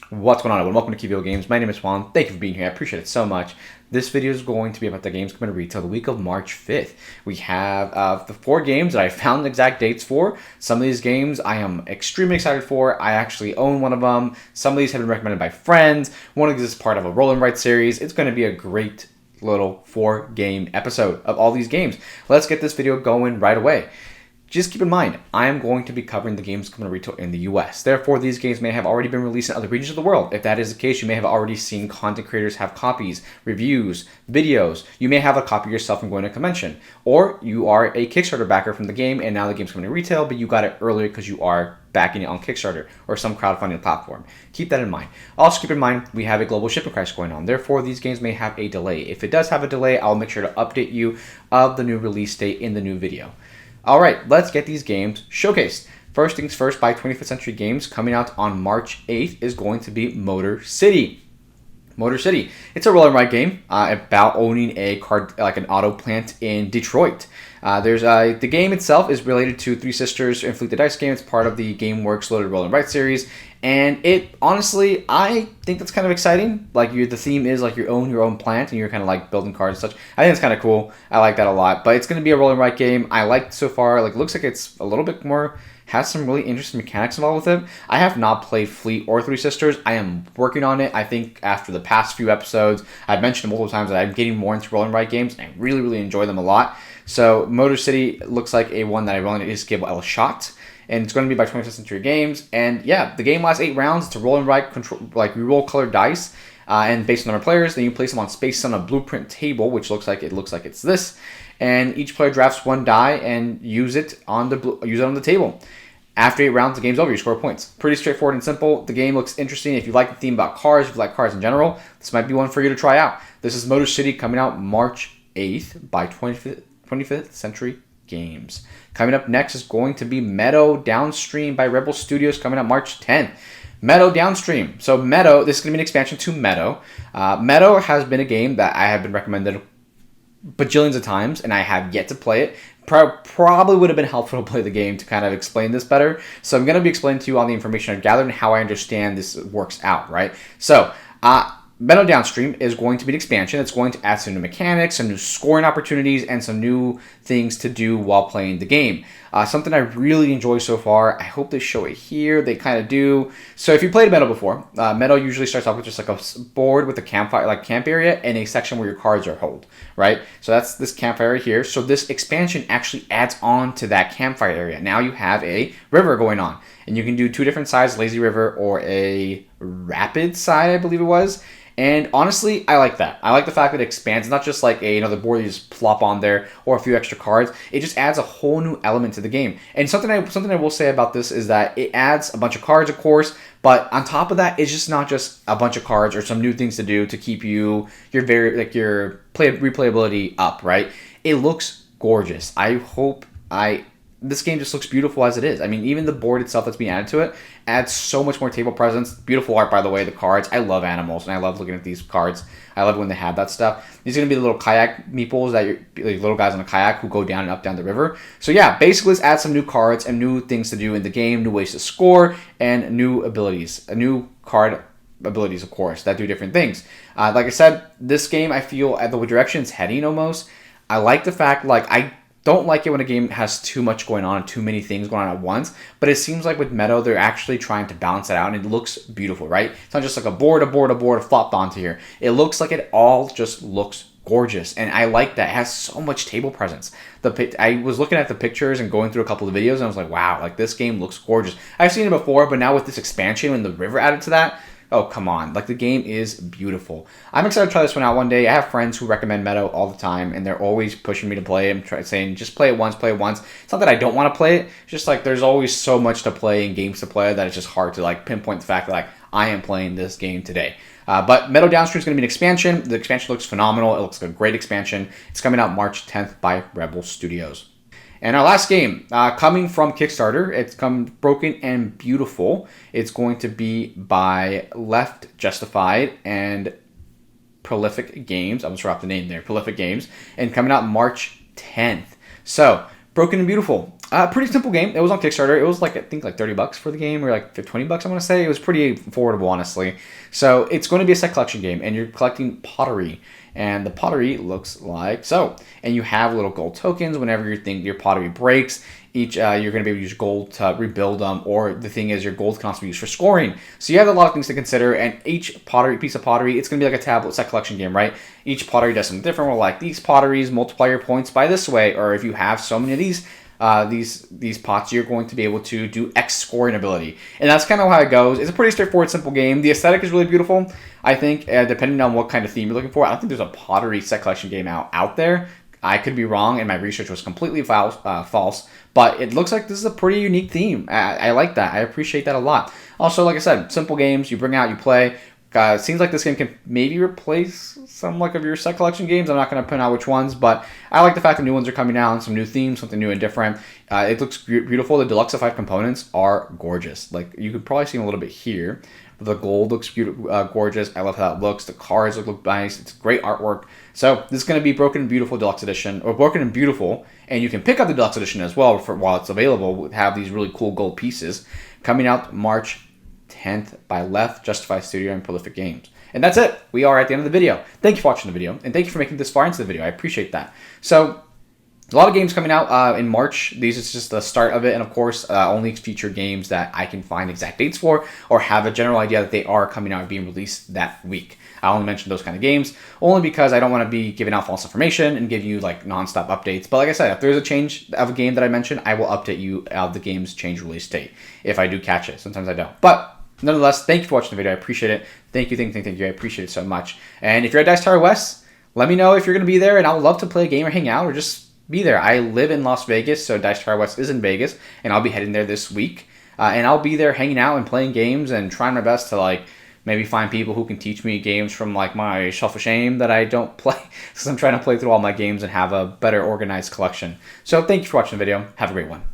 What's going on, everyone? Welcome to QVO Games. My name is Juan. Thank you for being here. I appreciate it so much. This video is going to be about the games coming to retail the week of March 5th. We have the 4 games that I found the exact dates for. Some of these games I am extremely excited for. I actually own one of them. Some of these have been recommended by friends. One of these is part of a roll and write series. It's going to be a great little 4-game episode of all these games. Let's get this video going right away. Just keep in mind, I am going to be covering the games coming to retail in the US. Therefore, these games may have already been released in other regions of the world. If that is the case, you may have already seen content creators have copies, reviews, videos. You may have a copy yourself from going to a convention. Or you are a Kickstarter backer from the game and now the game's coming to retail, but you got it earlier because you are backing it on Kickstarter or some crowdfunding platform. Keep that in mind. Also keep in mind, we have a global shipping crisis going on. Therefore, these games may have a delay. If it does have a delay, I'll make sure to update you of the new release date in the new video. Alright, let's get these games showcased. First things first, by 25th Century Games, coming out on March 8th is going to be Motor City. Motor City. It's a roll and write game about owning a card, like an auto plant in Detroit. The game itself is related to Three Sisters and Fleet the Dice game. It's part of the GameWorks Loaded Roll and Write series, and it honestly, I think that's kind of exciting. Like the theme is like you own your own plant and you're kind of like building cards and such. I think it's kind of cool. I like that a lot. But it's going to be a roll and write game. I like it so far. Like, it looks like it's a little bit more. Has some really interesting mechanics involved with it. I have not played Fleet or Three Sisters. I am working on it. I think after the past few episodes, I've mentioned multiple times that I'm getting more into roll and write games, and I really, really enjoy them a lot. So Motor City looks like a one that I really need to give a shot. And it's going to be by 25th Century Games. And yeah, the game lasts 8 rounds. It's a roll and write, like you roll colored dice. And based on the number of players, then you place them on space on a blueprint table, which looks like it's this. And each player drafts 1 die and use it on the table. After 8 rounds, the game's over. You score points. Pretty straightforward and simple. The game looks interesting. If you like the theme about cars, if you like cars in general, this might be one for you to try out. This is Motor City coming out March 8th by 25th Century Games. Coming up next is going to be Meadow Downstream by Rebel Studios, coming out March 10th. Meadow Downstream. So Meadow, this is going to be an expansion to Meadow. Meadow has been a game that I have been recommended bajillions of times, and I have yet to play it. Probably would have been helpful to play the game to kind of explain this better. So I'm going to be explaining to you all the information I've gathered and how I understand this works out, right? So, Meadow Downstream is going to be an expansion. It's going to add some new mechanics, some new scoring opportunities, and some new things to do while playing the game. Something I really enjoy so far. I hope they show it here. They kind of do. So if you played Meadow before, Meadow usually starts off with just like a board with a campfire, like camp area, and a section where your cards are held, right? So that's this campfire here. So this expansion actually adds on to that campfire area. Now you have a river going on, and you can do 2 different sides, lazy river or a rapid side, I believe it was. And honestly, I like that. I like the fact that it expands. It's not just like another board you just plop on there or a few extra cards. It just adds a whole new element to the game. And something I will say about this is that it adds a bunch of cards, of course, but on top of that, it's just not just a bunch of cards or some new things to do to keep your replayability up, right? It looks gorgeous. This game just looks beautiful as it is. I mean, even the board itself that's being added to it adds so much more table presence. Beautiful art, by the way, the cards. I love animals, and I love looking at these cards. I love when they have that stuff. These are going to be the little kayak meeples, like little guys on a kayak who go down and up down the river. So yeah, basically let's add some new cards and new things to do in the game, new ways to score, and new abilities. New card abilities, of course, that do different things. Like I said, this game, I feel at the direction it's heading almost. I like the fact, I don't like it when a game has too much going on and too many things going on at once, but it seems like with Meadow, they're actually trying to balance it out, and it looks beautiful, right? It's not just like a board flopped onto here. It looks like it all just looks gorgeous, and I like that. It has so much table presence. I was looking at the pictures and going through a couple of videos, and I was like, wow, like this game looks gorgeous. I've seen it before, but now with this expansion and the river added to that, oh, come on. Like, the game is beautiful. I'm excited to try this one out one day. I have friends who recommend Meadow all the time, and they're always pushing me to play it. Saying, just play it once, play it once. It's not that I don't want to play it. It's just, there's always so much to play and games to play that it's just hard to, pinpoint the fact that, I am playing this game today. But Meadow Downstream is going to be an expansion. The expansion looks phenomenal. It looks like a great expansion. It's coming out March 10th by Rebel Studios. And our last game, coming from Kickstarter, it's come Broken and Beautiful. It's going to be by Left Justified and Prolific Games. I'm going to throw out the name there, Prolific Games. And coming out March 10th. So, Broken and Beautiful. Pretty simple game. It was on Kickstarter. It was like, I think like $30 for the game, or like 20 bucks, I want to say. It was pretty affordable, honestly. So it's going to be a set collection game, and you're collecting pottery. And the pottery looks like so. And you have little gold tokens whenever your pottery breaks. Each you're going to be able to use gold to rebuild them, or the thing is your gold can also be used for scoring. So you have a lot of things to consider, and each piece of pottery, it's going to be like a tablet set collection game, right? Each pottery does something different. Well, like these potteries multiply your points by this way, or if you have so many of these pots, you're going to be able to do X scoring ability. And that's kind of how it goes. It's a pretty straightforward, simple game. The aesthetic is really beautiful. I think, depending on what kind of theme you're looking for, I don't think there's a pottery set collection game out there. I could be wrong, and my research was completely false, but it looks like this is a pretty unique theme. I like that. I appreciate that a lot. Also, like I said, simple games. You bring out, you play. It seems like this game can maybe replace some like of your set collection games. I'm not going to point out which ones, but I like the fact that new ones are coming out and some new themes, something new and different. It looks beautiful. The deluxeified components are gorgeous. Like, you could probably see them a little bit here. The gold looks beautiful, gorgeous. I love how that looks. The cards look nice. It's great artwork. So this is going to be Broken and Beautiful Deluxe Edition, or Broken and Beautiful, and you can pick up the Deluxe Edition as well while it's available. Have these really cool gold pieces coming out March 10th by Left, Justified Studio, and Prolific Games. And that's it. We are at the end of the video. Thank you for watching the video, and thank you for making this far into the video. I appreciate that. So, a lot of games coming out in March. These is just the start of it, and of course, only feature games that I can find exact dates for, or have a general idea that they are coming out and being released that week. I only mention those kind of games, only because I don't want to be giving out false information and give you like non-stop updates. But like I said, if there's a change of a game that I mentioned, I will update you of the game's change release date, if I do catch it. Sometimes I don't. But nonetheless, thank you for watching the video. I appreciate it. Thank you. I appreciate it so much. And if you're at Dice Tower West, let me know if you're going to be there, and I would love to play a game or hang out or just be there. I live in Las Vegas, so Dice Tower West is in Vegas, and I'll be heading there this week. And I'll be there hanging out and playing games and trying my best to like maybe find people who can teach me games from like my shelf of shame that I don't play, because I'm trying to play through all my games and have a better organized collection. So thank you for watching the video. Have a great one.